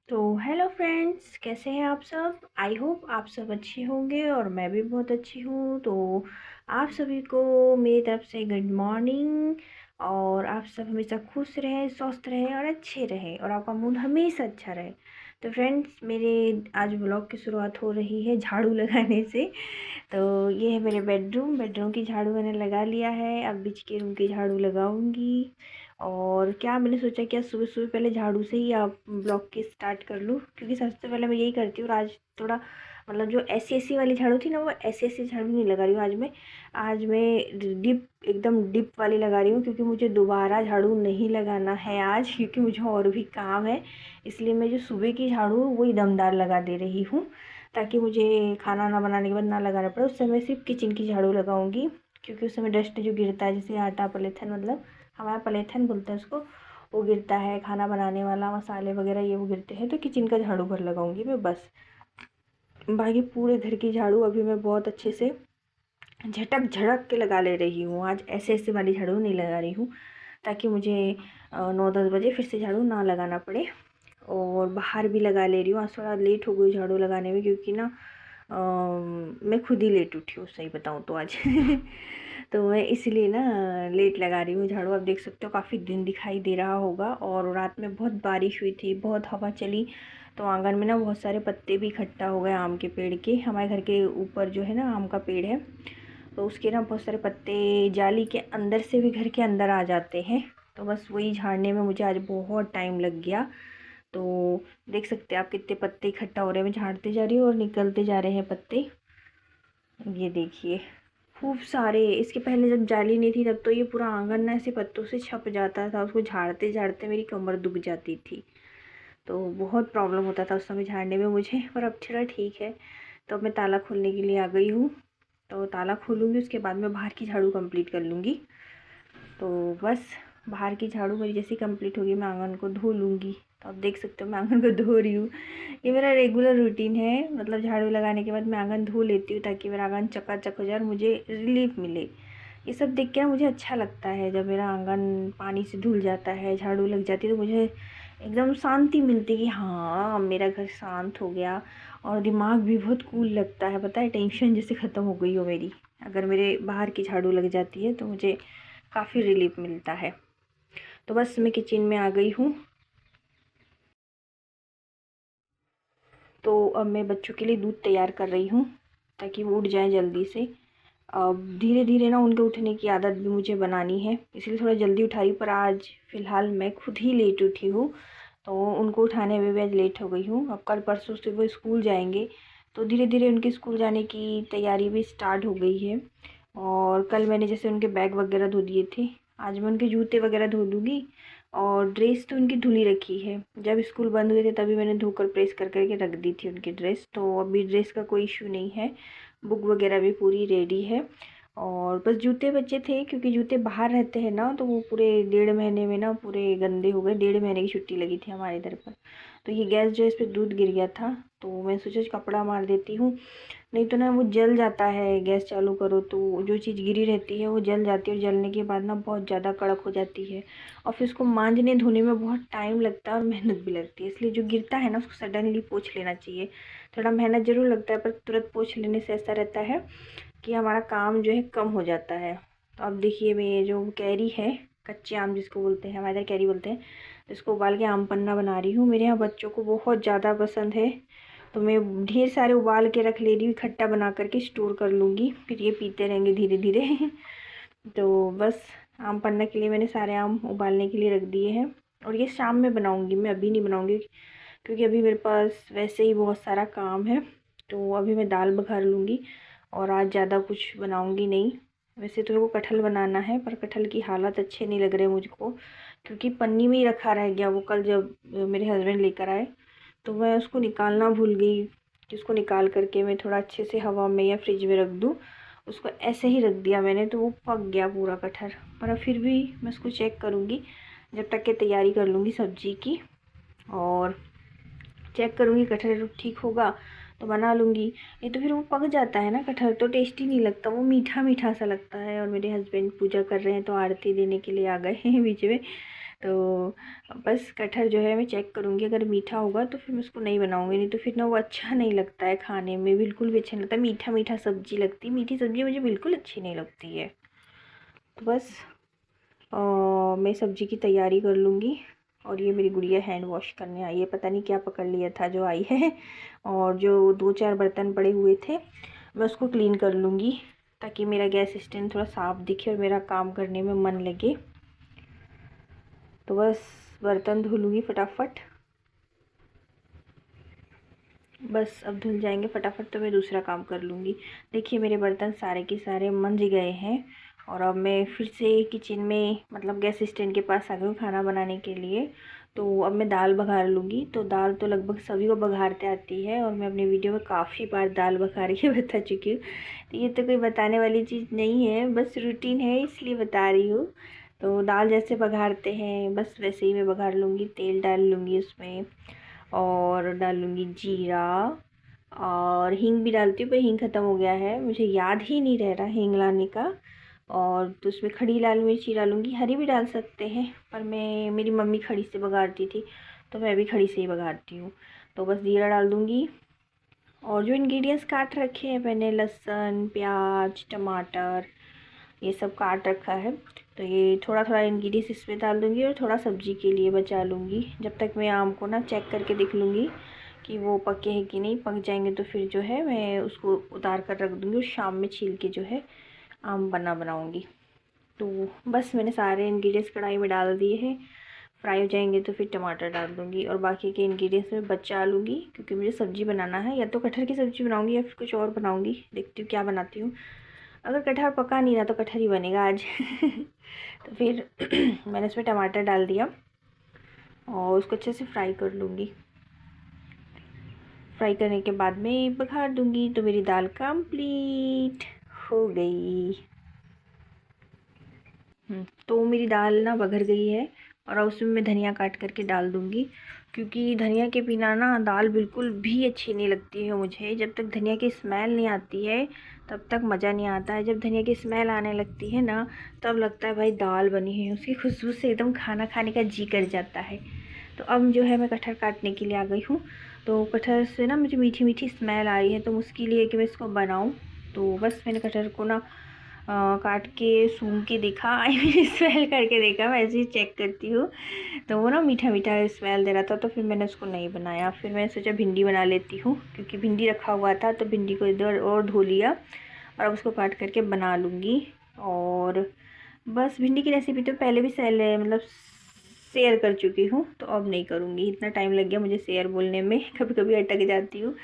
तो hello friends, कैसे हैं आप सब। आई होप आप सब अच्छे होंगे और मैं भी बहुत अच्छी हूँ। तो आप सभी को मेरी तरफ से गुड मॉर्निंग। और आप सब हमेशा खुश रहें, स्वस्थ रहें और अच्छे रहें और आपका मूड हमेशा अच्छा रहे। तो फ्रेंड्स, मेरे आज व्लॉग की शुरुआत हो रही है झाड़ू लगाने से। तो ये है मेरे बेडरूम। बेडरूम की झाड़ू मैंने लगा लिया है, अब बीच के रूम की झाड़ू लगाऊंगी। और क्या मैंने सोचा कि आज सुबह सुबह पहले झाड़ू से ही आप ब्लॉग की स्टार्ट कर लूँ, क्योंकि सबसे पहले मैं यही करती हूँ। और आज थोड़ा मतलब जो ऐसी ऐसी वाली झाड़ू थी ना, वो ऐसी ऐसी झाड़ू नहीं लगा रही हूँ आज मैं डिप एकदम डिप वाली लगा रही हूँ, क्योंकि मुझे दोबारा झाड़ू नहीं लगाना है आज, क्योंकि मुझे और भी काम है। इसलिए मैं जो सुबह की झाड़ू वही दमदार लगा दे रही हूँ, ताकि मुझे खाना ना बनाने के बाद ना लगाना पड़े। उस समय सिर्फ किचन की झाड़ू लगाऊंगी, क्योंकि उस समय डस्ट जो गिरता है, जैसे आटा पॉलीथिन, मतलब हमारा पॉलीथिन बोलते हैं उसको, वो गिरता है, खाना बनाने वाला मसाले वगैरह ये वो गिरते हैं, तो किचन का झाड़ू भर लगाऊंगी मैं बस। बाकी पूरे घर की झाड़ू अभी मैं बहुत अच्छे से झटक झड़क के लगा ले रही हूँ। आज ऐसे ऐसे वाली झाड़ू नहीं लगा रही हूँ, ताकि मुझे 9-10 बजे फिर से झाड़ू ना लगाना पड़े। और बाहर भी लगा ले रही हूँ। आज थोड़ा लेट हो गई झाड़ू लगाने में, क्योंकि ना मैं खुद ही लेट उठी हूँ, सही बताऊँ तो आज तो मैं इसलिए ना लेट लगा रही हूँ झाड़ू। आप देख सकते हो काफ़ी दिन दिखाई दे रहा होगा। और रात में बहुत बारिश हुई थी, बहुत हवा चली, तो आंगन में ना बहुत सारे पत्ते भी इकट्ठा हो गए आम के पेड़ के। हमारे घर के ऊपर जो है ना आम का पेड़ है, तो उसके ना बहुत सारे पत्ते जाली के अंदर से भी घर के अंदर आ जाते हैं। तो बस वही झाड़ने में मुझे आज बहुत टाइम लग गया। तो देख सकते हैं आप कितने पत्ते इकट्ठा हो रहे हैं। मैं झाड़ते जा रही हूँ और निकलते जा रहे हैं पत्ते। ये देखिए खूब सारे। इसके पहले जब जाली नहीं थी तब तो ये पूरा आंगन ना ऐसे पत्तों से छप जाता था, उसको झाड़ते झाड़ते मेरी कमर दुख जाती थी। तो बहुत प्रॉब्लम होता था उस समय झाड़ने में मुझे, पर अब थोड़ा ठीक है। तो अब मैं ताला खोलने के लिए आ गई हूँ। तो ताला खोलूँगी, उसके बाद मैं बाहर की झाड़ू कंप्लीट कर लूँगी। तो बस बाहर की झाड़ू मेरी जैसी कंप्लीट होगी, मैं आंगन को धो लूँगी। तो आप देख सकते हो मैं आंगन को धो रही हूँ। ये मेरा रेगुलर रूटीन है, मतलब झाड़ू लगाने के बाद मैं आंगन धो लेती हूँ, ताकि मेरा आंगन चकाचक हो जाए और मुझे रिलीफ मिले। ये सब देख के ना मुझे अच्छा लगता है, जब मेरा आंगन पानी से धुल जाता है, झाड़ू लग जाती है, तो मुझे एकदम शांति मिलती है कि हाँ मेरा घर शांत हो गया। और दिमाग भी बहुत कूल लगता है, पता है, टेंशन जैसे ख़त्म हो गई हो मेरी। अगर मेरे बाहर की झाड़ू लग जाती है तो मुझे काफ़ी रिलीफ मिलता है। तो बस मैं किचन में आ गई हूँ। तो अब मैं बच्चों के लिए दूध तैयार कर रही हूँ, ताकि वो उठ जाएं जल्दी से। अब धीरे धीरे ना उनके उठने की आदत भी मुझे बनानी है, इसलिए थोड़ा जल्दी उठा रही हूँ। पर आज फ़िलहाल मैं खुद ही लेट उठी हूँ, तो उनको उठाने में भी आज लेट हो गई हूँ। अब कल परसों से वो स्कूल जाएंगे, तो धीरे धीरे उनके स्कूल जाने की तैयारी भी स्टार्ट हो गई है। और कल मैंने जैसे उनके बैग वगैरह धो दिए थे, आज मैं उनके जूते वगैरह धो दूँगी। और ड्रेस तो उनकी धुली रखी है, जब स्कूल बंद हुए थे तभी मैंने धोकर प्रेस कर करके रख दी थी उनकी ड्रेस। तो अभी ड्रेस का कोई इशू नहीं है, बुक वगैरह भी पूरी रेडी है। और बस जूते बचे थे, क्योंकि जूते बाहर रहते हैं ना, तो वो पूरे 1.5 महीने में ना पूरे गंदे हो गए। 1.5 महीने की छुट्टी लगी थी हमारे इधर पर। तो ये गैस जो है, इस पर दूध गिर गया था, तो मैं सोचा कपड़ा मार देती हूँ, नहीं तो ना वो जल जाता है। गैस चालू करो तो जो चीज़ गिरी रहती है वो जल जाती है, और जलने के बाद ना बहुत ज़्यादा कड़क हो जाती है। और फिर उसको मांजने धोने में बहुत टाइम लगता है और मेहनत भी लगती है। इसलिए जो गिरता है ना उसको सडनली पोंछ लेना चाहिए। थोड़ा मेहनत ज़रूर लगता है, पर तुरंत पोंछ लेने से ऐसा रहता है कि हमारा काम जो है कम हो जाता है। तो अब देखिए मैं ये जो कैरी है, कच्चे आम जिसको बोलते हैं, हमारे इधर कैरी बोलते हैं, इसको उबाल के आम पन्ना बना रही हूँ। मेरे यहाँ बच्चों को बहुत ज़्यादा पसंद है, तो मैं ढेर सारे उबाल के रख ले रही हूँ, इकट्ठा बना करके स्टोर कर लूँगी, फिर ये पीते रहेंगे धीरे धीरे तो बस आम पन्ना के लिए मैंने सारे आम उबालने के लिए रख दिए हैं। और ये शाम में बनाऊँगी, मैं अभी नहीं बनाऊँगी, क्योंकि अभी मेरे पास वैसे ही बहुत सारा काम है। तो अभी मैं दाल बघार लूँगी, और आज ज़्यादा कुछ बनाऊँगी नहीं। वैसे तो मेरे को कटहल बनाना है, पर कटहल की हालत अच्छे नहीं लग रहे मुझको, क्योंकि पन्नी में ही रखा रह गया वो। कल जब मेरे हस्बैंड लेकर आए तो मैं उसको निकालना भूल गई, कि उसको निकाल करके मैं थोड़ा अच्छे से हवा में या फ्रिज में रख दूँ। उसको ऐसे ही रख दिया मैंने, तो वो पक गया पूरा कटहल। पर अब फिर भी मैं उसको चेक करूँगी, जब तक के तैयारी कर लूँगी सब्जी की। और चेक करूँगी कटहल ठीक होगा तो बना लूँगी, नहीं तो फिर वो पक जाता है ना कटहल, तो टेस्टी नहीं लगता, वो मीठा मीठा सा लगता है। और मेरे हस्बैंड पूजा कर रहे हैं, तो आरती देने के लिए आ गए हैं बीच में। तो बस कटहर जो है मैं चेक करूँगी, अगर मीठा होगा तो फिर मैं उसको नहीं बनाऊँगी, नहीं तो फिर ना वो अच्छा नहीं लगता है खाने में, बिल्कुल भी अच्छा नहीं लगता। मीठा मीठा सब्ज़ी लगती है, मीठी सब्ज़ी मुझे बिल्कुल अच्छी नहीं लगती है। तो बस मैं सब्ज़ी की तैयारी कर लूँगी। और ये मेरी गुड़िया हैंड वॉश करने आई है, पता नहीं क्या पकड़ लिया था जो आई है। और जो 2-4 बर्तन पड़े हुए थे मैं उसको क्लीन कर लूँगी, ताकि मेरा गैस स्टैंड थोड़ा साफ़ दिखे और मेरा काम करने में मन लगे। तो बस बर्तन धुल लूँगी फटाफट, बस अब धुल जाएंगे फटाफट तो मैं दूसरा काम कर लूँगी। देखिए मेरे बर्तन सारे के सारे मंज गए हैं। और अब मैं फिर से किचन में, मतलब गैस स्टैंड के पास आ गई हूँ खाना बनाने के लिए। तो अब मैं दाल बघार लूँगी। तो दाल तो लगभग सभी को बघारते आती है, और मैं अपने वीडियो में काफ़ी बार दाल बघार के बता चुकी हूँ। तो ये तो कोई बताने वाली चीज़ नहीं है, बस रूटीन है इसलिए बता रही हूँ। तो दाल जैसे बघारते हैं बस वैसे ही मैं बघार लूँगी। तेल डाल लूँगी उसमें, और डालूँगी जीरा, और हींग भी डालती हूँ, पर हींग ख़त्म हो गया है, मुझे याद ही नहीं रह रहा हींग लाने का। और तो उसमें खड़ी लाल मिर्ची डालूँगी, हरी भी डाल सकते हैं, पर मेरी मम्मी खड़ी से बघारती थी तो मैं भी खड़ी से ही बघारती हूँ। तो बस जीरा डाल दूँगी। और जो इंग्रेडिएंट्स काट रखे हैं मैंने, लहसुन, प्याज, टमाटर, ये सब काट रखा है। तो ये थोड़ा थोड़ा इंग्रेडिएंट्स इसमें डाल दूँगी और थोड़ा सब्ज़ी के लिए बचा लूँगी, जब तक मैं आम को ना चेक करके देख लूँगी कि वो पके हैं कि नहीं। पक जाएंगे तो फिर जो है मैं उसको उतार कर रख दूँगी, और शाम में छील के जो है आम बनाऊँगी। तो बस मैंने सारे इंग्रेडिएंट्स कढ़ाई में डाल दिए हैं, फ्राई हो जाएंगे तो फिर टमाटर डाल दूँगी, और बाकी के इंग्रेडिएंट्स में बचा लूँगी, क्योंकि मुझे सब्ज़ी बनाना है। या तो कटहर की सब्ज़ी बनाऊँगी या फिर कुछ और बनाऊँगी, देखती हूँ क्या बनाती हूँ। अगर कटहर पका नहीं रहा तो कटहर ही बनेगा आज। तो फिर मैंने इसमें टमाटर डाल दिया और उसको अच्छे से फ्राई कर लूँगी। फ्राई करने के बाद में बघार दूँगी तो मेरी दाल कंप्लीट हो गई। तो मेरी दाल ना बघर गई है, और अब उसमें मैं धनिया काट करके डाल दूँगी, क्योंकि धनिया के बिना ना दाल बिल्कुल भी अच्छी नहीं लगती है मुझे। जब तक धनिया की स्मेल नहीं आती है तब तक मज़ा नहीं आता है। जब धनिया की स्मेल आने लगती है ना, तब लगता है भाई दाल बनी है, उसकी खुशबू से एकदम खाना खाने का जी कर जाता है। तो अब जो है मैं कटहर काटने के लिए आ गई हूँ। तो कटहर से ना मुझे मीठी मीठी स्मेल आ रही है, तो मुश्किल है कि मैं इसको बनाऊँ। तो बस मैंने कटहर को ना काट के सूंघ के देखा, आई मीन स्मेल करके देखा, मैं ऐसे ही चेक करती हूँ। तो वो ना मीठा मीठा स्मेल दे रहा था, तो फिर मैंने उसको नहीं बनाया। फिर मैंने सोचा भिंडी बना लेती हूँ, क्योंकि भिंडी रखा हुआ था, तो भिंडी को इधर और धो लिया और अब उसको काट करके बना लूँगी। और बस भिंडी की रेसिपी तो पहले भी मतलब शेयर कर चुकी हूँ, तो अब नहीं करूँगी। इतना टाइम लग गया मुझे शेयर बोलने में, कभी कभी अटक जाती हूँ।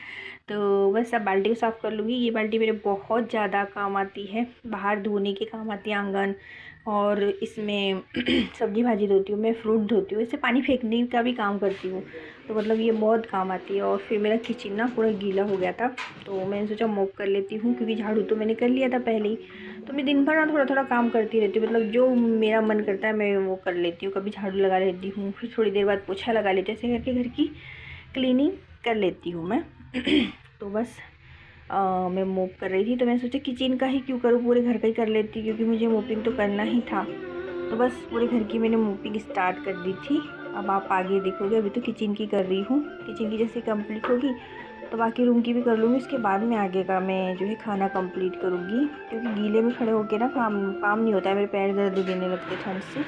तो बस अब बाल्टी को साफ़ कर लूँगी। ये बाल्टी मेरे बहुत ज़्यादा काम आती है, बाहर धोने के काम आती है आंगन, और इसमें सब्जी भाजी धोती हूँ मैं, फ्रूट धोती हूँ, इससे पानी फेंकने का भी काम करती हूँ। तो मतलब ये बहुत काम आती है। और फिर मेरा किचन ना पूरा गीला हो गया था, तो मैंने सोचा मॉप कर लेती हूँ, क्योंकि झाड़ू तो मैंने कर लिया था पहले ही। तो मैं दिन भर ना थोड़ा थोड़ा काम करती रहती हूँ, मतलब जो मेरा मन करता है मैं वो कर लेती हूँ। कभी झाड़ू लगा लेती हूँ, फिर थोड़ी देर बाद पोछा लगा लेती हूँ, ऐसे करके घर की क्लीनिंग कर लेती हूँ मैं। तो बस मैं मोप कर रही थी, तो मैंने सोचा किचन का ही क्यों करूँ, पूरे घर का ही कर लेती, क्योंकि मुझे मोपिंग तो करना ही था। तो बस पूरे घर की मैंने मोपिंग स्टार्ट कर दी थी। अब आप आगे देखोगे, अभी तो किचन की कर रही हूँ। किचन की जैसे कंप्लीट होगी तो बाकी रूम की भी कर लूँगी, उसके बाद में आगे का मैं जो है खाना कंप्लीट करूँगी, क्योंकि गीले में खड़े होकर ना काम नहीं होता है, मेरे पैर दर्द देने लगते ठंड से।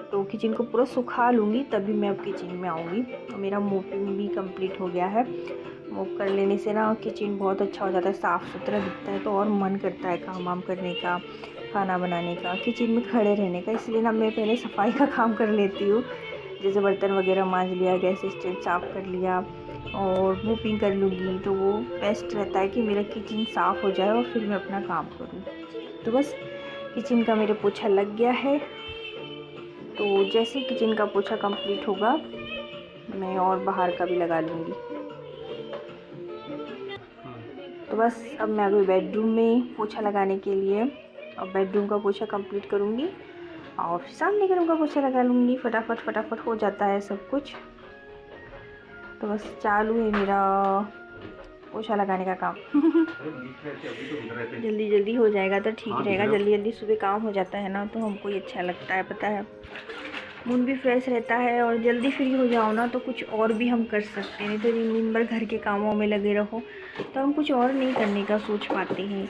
तो किचन को पूरा सुखा लूँगी तभी मैं अब किचन में आऊँगी। तो मेरा मोपिंग भी कंप्लीट हो गया है। मोप कर लेने से ना किचन बहुत अच्छा हो जाता है, साफ़ सुथरा दिखता है, तो और मन करता है काम वाम करने का, खाना बनाने का, किचन में खड़े रहने का। इसलिए ना मैं पहले सफाई का काम कर लेती हूँ, जैसे बर्तन वगैरह मांज लिया, गैस स्टैंड साफ़ कर लिया और मोपिंग कर लूँगी, तो वो बेस्ट रहता है कि मेरा किचन साफ़ हो जाए और फिर मैं अपना काम करूँ। तो बस किचन का मेरे पोछा लग गया है। तो जैसे किचन का पोछा कंप्लीट होगा मैं और बाहर का भी लगा लूँगी। तो बस अब मैं आ गई बेडरूम में पोछा लगाने के लिए। अब बेडरूम का पोछा कंप्लीट करूँगी और फिर सामने के रूम का पोछा लगा लूँगी। फटाफट फटाफट हो जाता है सब कुछ। तो बस चालू है मेरा पोछा लगाने का काम। जल्दी जल्दी हो जाएगा तो ठीक रहेगा। जल्दी जल्दी सुबह काम हो जाता है ना, तो हमको ही अच्छा लगता है, पता है। मूड भी फ्रेश रहता है और जल्दी फ्री हो जाओ ना तो कुछ और भी हम कर सकते हैं। नहीं तो दिन दिन भर घर के कामों में लगे रहो तो हम कुछ और नहीं करने का सोच पाते हैं।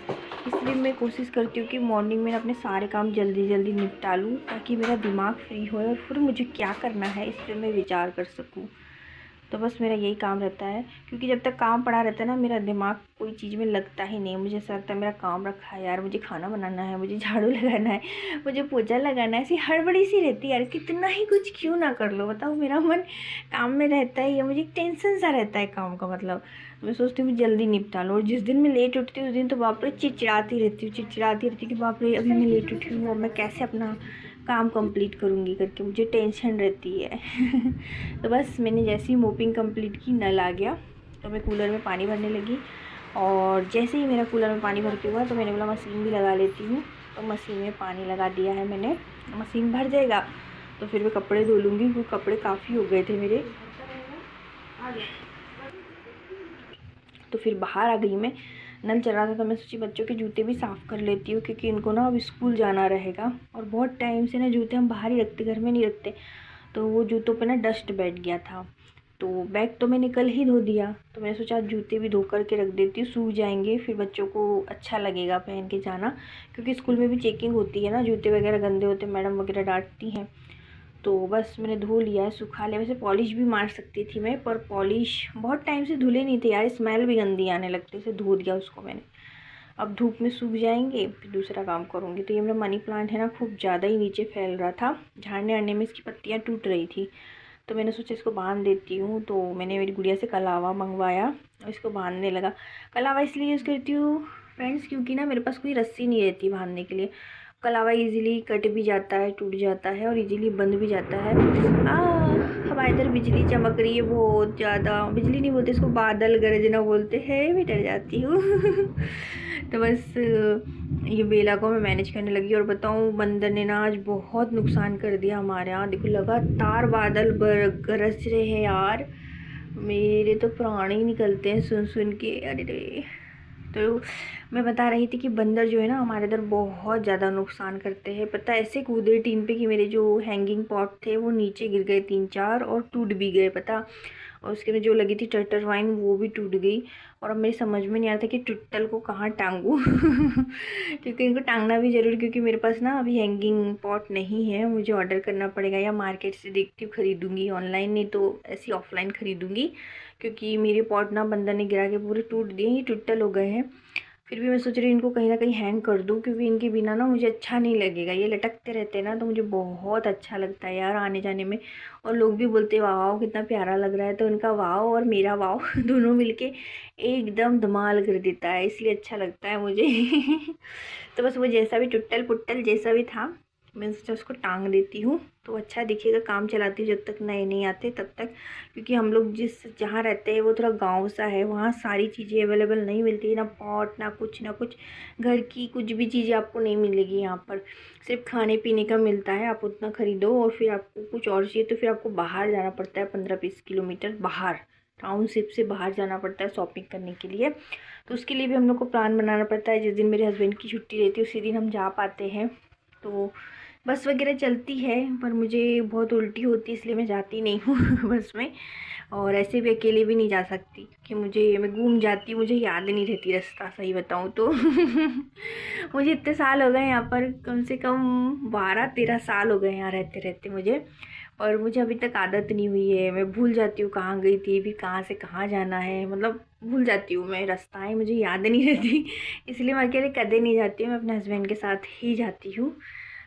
इसलिए मैं कोशिश करती हूँ कि मॉर्निंग में अपने सारे काम जल्दी जल्दी निपटा लूँ ताकि मेरा दिमाग फ्री हो और फिर मुझे क्या करना है इस पर मैं विचार कर सकूँ। तो बस मेरा यही काम रहता है, क्योंकि जब तक काम पड़ा रहता है ना मेरा दिमाग कोई चीज़ में लगता ही नहीं है। मुझे ऐसा लगता है मेरा काम रखा है यार, मुझे खाना बनाना है, मुझे झाड़ू लगाना है, मुझे पोछा लगाना है। ऐसी हड़बड़ी सी रहती है यार, कितना ही कुछ क्यों ना कर लो, बताओ मेरा मन काम में रहता है या मुझे एक टेंशन सा रहता है काम का। मतलब मैं सोचती हूँ जल्दी निपटा लो, और जिस दिन मैं लेट उठती हूँ उस दिन तो बाप रे चिड़चिड़ाती रहती हूँ, चिड़चिड़ाती रहती हूँ कि बाप रे अभी मैं लेट उठी हूँ और मैं कैसे अपना काम कंप्लीट करूँगी करके मुझे टेंशन रहती है। तो बस मैंने जैसे ही मोपिंग कंप्लीट की नल आ गया तो मैं कूलर में पानी भरने लगी, और जैसे ही मेरा कूलर में पानी भर के हुआ तो मैंने बोला मशीन भी लगा लेती हूँ। तो मशीन में पानी लगा दिया है मैंने, मशीन भर जाएगा तो फिर मैं कपड़े धो लूँगी, क्योंकि कपड़े काफ़ी हो गए थे मेरे। तो फिर बाहर आ गई मैं, नल चल रहा था तो मैं सोची बच्चों के जूते भी साफ़ कर लेती हूँ, क्योंकि इनको ना अब स्कूल जाना रहेगा और बहुत टाइम से ना जूते हम बाहर ही रखते, घर में नहीं रखते। तो वो जूतों पे ना डस्ट बैठ गया था, तो बैग तो मैंने कल ही धो दिया, तो मैंने सोचा जूते भी धो करके रख देती हूँ, सूख जाएंगे, फिर बच्चों को अच्छा लगेगा पहन के जाना, क्योंकि स्कूल में भी चेकिंग होती है ना, जूते वगैरह गंदे होते मैडम वगैरह डांटती हैं। तो बस मैंने धो लिया है, सुखा लिया। वैसे पॉलिश भी मार सकती थी मैं, पर पॉलिश बहुत टाइम से धुले नहीं थे यार, स्मेल भी गंदी आने लगती, से धो दिया उसको मैंने। अब धूप में सूख जाएंगे फिर दूसरा काम करूँगी। तो ये मेरा मनी प्लांट है ना, खूब ज़्यादा ही नीचे फैल रहा था, झाड़ने आने में इसकी पत्तियाँ टूट रही थी, तो मैंने सोचा इसको बांध देती हूँ। तो मैंने मेरी गुड़िया से कलावा मंगवाया और इसको बांधने लगा। कलावा इसलिए यूज़ करती हूँ फ्रेंड्स क्योंकि ना मेरे पास कोई रस्सी नहीं रहती बांधने के लिए। कलावा इजीली कट भी जाता है, टूट जाता है और इजीली बंद भी जाता है। हमारे इधर बिजली चमक रही है बहुत ज़्यादा, बिजली नहीं बोलते इसको, बादल गरजना बोलते हैं, मैं डर जाती हूँ। तो बस ये बेला को मैं मैनेज करने लगी, और बताऊँ बंदर ने ना आज बहुत नुकसान कर दिया हमारे यहाँ। देखो लगातार बादल गरज रहे हैं यार, मेरे तो प्राण ही निकलते हैं सुन सुन के, अरे रे। तो मैं बता रही थी कि बंदर जो है ना हमारे इधर बहुत ज़्यादा नुकसान करते हैं। पता है ऐसे कूदे टीन पे कि मेरे जो हैंगिंग पॉट थे वो नीचे गिर गए 3-4 और टूट भी गए पता। और उसके में जो लगी थी टर्टर वाइन वो भी टूट गई, और अब मेरी समझ में नहीं आ रहा था कि टुट्टल को कहाँ टांगूँ। क्योंकि इनको टांगना भी ज़रूरी, क्योंकि मेरे पास ना अभी हैंगिंग पॉट नहीं है, मुझे ऑर्डर करना पड़ेगा या मार्केट से देखती हूँ ख़रीदूँगी, ऑनलाइन नहीं तो ऐसी ऑफलाइन ख़रीदूँगी। क्योंकि मेरे पॉट ना बंदर ने गिरा के पूरे टूट दिए, ये टुट्टल हो गए हैं। फिर भी मैं सोच रही हूँ इनको कहीं ना कहीं हैंग कर दूँ, क्योंकि इनके बिना ना मुझे अच्छा नहीं लगेगा, ये लटकते रहते हैं ना तो मुझे बहुत अच्छा लगता है यार आने जाने में। और लोग भी बोलते हैं वाह कितना प्यारा लग रहा है, तो उनका वाह और मेरा वाह दोनों मिलके एकदम धमाल कर देता है, इसलिए अच्छा लगता है मुझे। तो बस वो जैसा भी टुट्टल पुट्टल जैसा भी था मैं सोचा उसको टांग देती हूँ तो अच्छा दिखेगा। काम चलाती हूँ जब तक नए नहीं आते तब तक, क्योंकि हम लोग जिस जहाँ रहते हैं वो थोड़ा गांव सा है, वहाँ सारी चीज़ें अवेलेबल नहीं मिलती, ना पॉट ना कुछ घर की कुछ भी चीज़ें आपको नहीं मिलेगी यहाँ पर। सिर्फ खाने पीने का मिलता है, आप उतना ख़रीदो और फिर आपको कुछ और चाहिए तो फिर आपको बाहर जाना पड़ता है, 15-20 किलोमीटर बाहर, टाउनशिप से बाहर जाना पड़ता है शॉपिंग करने के लिए। तो उसके लिए भी हम लोग को प्लान बनाना पड़ता है, जिस दिन मेरे हस्बैंड की छुट्टी रहती है उसी दिन हम जा पाते हैं। तो बस वगैरह चलती है, पर मुझे बहुत उल्टी होती है इसलिए मैं जाती नहीं हूँ बस में। और ऐसे भी अकेले भी नहीं जा सकती कि मैं घूम जाती हूँ, मुझे याद नहीं रहती रास्ता सही बताऊँ तो। मुझे इतने साल हो गए यहाँ पर, कम से कम 12-13 साल हो गए यहाँ रहते रहते मुझे, और मुझे अभी तक आदत नहीं हुई है। मैं भूल जाती हूँ कहाँ गई थी, फिर कहाँ से कहाँ जाना है, मतलब भूल जाती हूँ मैं, रास्ताएँ मुझे याद नहीं रहती। इसलिए मैं अकेले कदे नहीं जाती हूँ, मैं अपने हस्बैंड के साथ ही जाती हूँ।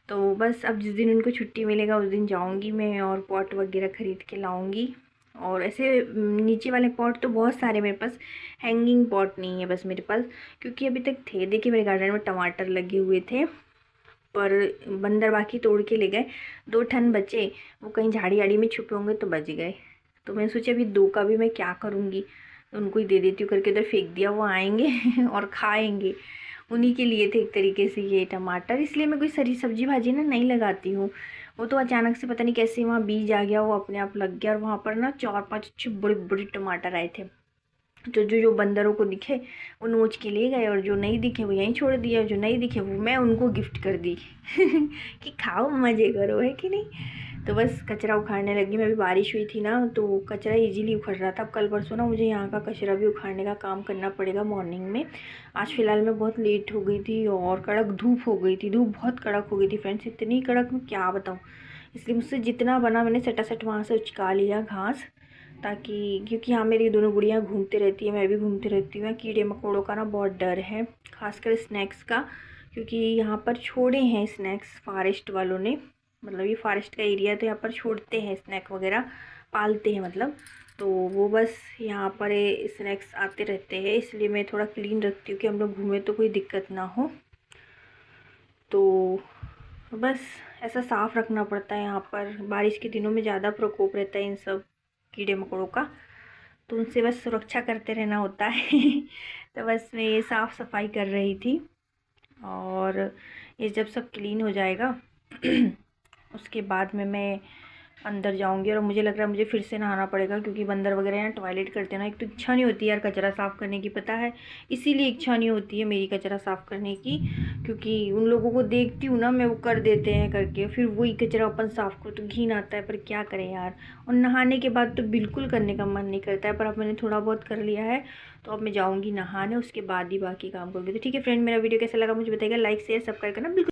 तो बस अब जिस दिन उनको छुट्टी मिलेगा उस दिन जाऊंगी मैं और पॉट वगैरह ख़रीद के लाऊंगी। और ऐसे नीचे वाले पॉट तो बहुत सारे मेरे पास, हैंगिंग पॉट नहीं है बस मेरे पास, क्योंकि अभी तक थे देखिए मेरे गार्डन में टमाटर लगे हुए थे, पर बंदर बाकी तोड़ के ले गए। 2 ठन बचे, वो कहीं झाड़ी आड़ी में छुपे होंगे तो बच गए। तो मैंने सोचा अभी 2 का भी मैं क्या करूँगी, तो उनको ही दे देती हूँ करके उधर फेंक दिया, वो आएंगे और खाएंगे। उन्हीं के लिए थे एक तरीके से ये टमाटर, इसलिए मैं कोई सरी सब्जी भाजी ना नहीं लगाती हूँ। वो तो अचानक से पता नहीं कैसे वहाँ बीज आ गया, वो अपने आप लग गया, और वहाँ पर ना 4-5 अच्छे बड़े बड़े टमाटर आए थे। जो जो जो बंदरों को दिखे वो नोच के ले गए, और जो नहीं दिखे वो यहीं छोड़ दिया, जो नहीं दिखे वो मैं उनको गिफ्ट कर दी कि खाओ मज़े करो, है कि नहीं। तो बस कचरा उखाड़ने लगी मैं। अभी बारिश हुई थी ना, तो कचरा इजीली उखड़ रहा था। अब कल परसों ना मुझे यहाँ का कचरा भी उखाड़ने का काम करना पड़ेगा मॉर्निंग में। आज फ़िलहाल मैं बहुत लेट हो गई थी और कड़क धूप हो गई थी। धूप बहुत कड़क हो गई थी फ्रेंड्स, इतनी कड़क मैं क्या बताऊँ। इसलिए मुझसे जितना बना मैंने सटासट वहाँ से उचका लिया घास, ताकि क्योंकि यहाँ मेरी दोनों गुड़ियाँ घूमते रहती है, मैं भी घूमती रहती हूँ। कीड़े मकोड़ों का ना बहुत डर है, खासकर स्नैक्स का, क्योंकि यहाँ पर छोड़े हैं स्नैक्स फॉरेस्ट वालों ने। मतलब ये फॉरेस्ट का एरिया, तो यहाँ पर छोड़ते हैं स्नैक वगैरह, पालते हैं मतलब। तो वो बस यहाँ पर स्नैक्स आते रहते हैं, इसलिए मैं थोड़ा क्लीन रखती हूँ कि हम लोग घूमें तो कोई दिक्कत ना हो। तो बस ऐसा साफ़ रखना पड़ता है। यहाँ पर बारिश के दिनों में ज़्यादा प्रकोप रहता है इन सब कीड़े मकोड़ों का, तो उनसे बस सुरक्षा करते रहना होता है। तो बस मैं ये साफ़ सफाई कर रही थी, और ये जब सब क्लीन हो जाएगा उसके बाद में मैं अंदर जाऊंगी। और मुझे लग रहा है मुझे फिर से नहाना पड़ेगा, क्योंकि बंदर वगैरह यहाँ टॉयलेट करते हैं ना। एक तो इच्छा नहीं होती यार कचरा साफ़ करने की, पता है, इसीलिए इच्छा नहीं होती है मेरी कचरा साफ़ करने की, क्योंकि उन लोगों को देखती हूँ ना मैं, वो कर देते हैं करके, फिर वही कचरा अपन साफ़ करो तो घिन आता है। पर क्या करें यार, और नहाने के बाद तो बिल्कुल करने का मन नहीं करता है, पर अब मैंने थोड़ा बहुत कर लिया है, तो अब मैं जाऊँगी नहाने, उसके बाद ही बाकी काम करूँगी। तो ठीक है फ्रेंड, मेरा वीडियो कैसा लगा मुझे बताइएगा, लाइक शेयर सब्सक्राइब करना बिल्कुल।